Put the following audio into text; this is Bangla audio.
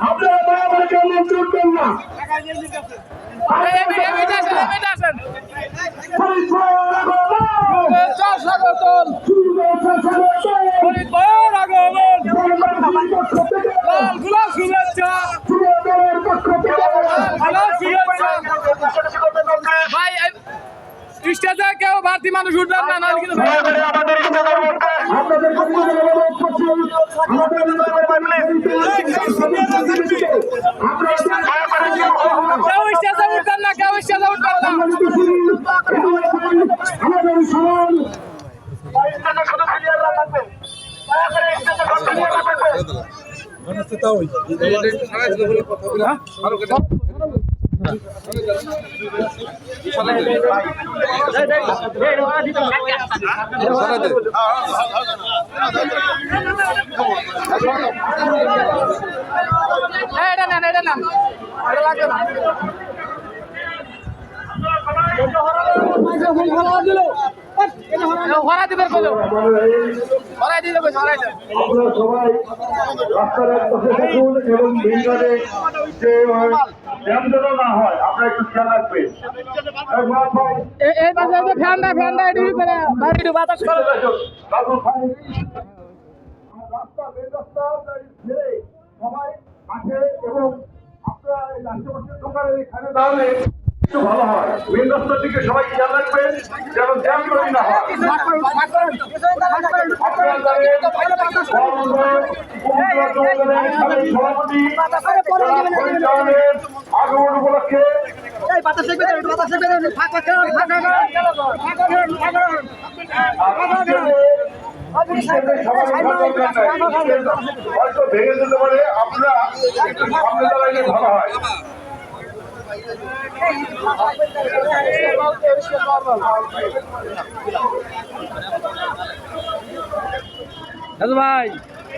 আপনারা দয়া করে কেউ মঞ্চ উঠবেন না। স্টেজে কেউ ভারতীয় মানুষ উঠবেন না, নাহলে কিন্তু কেউ স্টেজে উঠবেন না, কেউ স্টেজে উঠবেন না। এটা নেন, এটা নেন, এটা লাগবে না। হরা দিবে বলো, হরাই দিলে বলো, হরাই দিলে। আপনারা সবাই রাস্তার এক পাশে থাকুন এবং ভিড়ে যে জ্যাম যেন না হয় আপনারা একটু খেয়াল রাখবেন। এই পাশে যে ফ্যানটা এটি করে বাইরে বাতাস করে রাজু ভাই রাস্তা মেন রাস্তা ছেড়ে সবাই আসে এবং আপনারা এই আশেপাশের দোকানের এখানে দাঁড়ালে একটু ভালো হয়। মেন রাস্তার দিকে সবাই খেয়াল রাখবেন যেন জ্যাম তৈরি না হয়। আপনারা জানেন সভাপতি আগমন উপলক্ষে হয়তো ভেঙে যেতে পারে, আপনারা একটু সামনে দাঁড়াইলে ভালো হয়। ভাই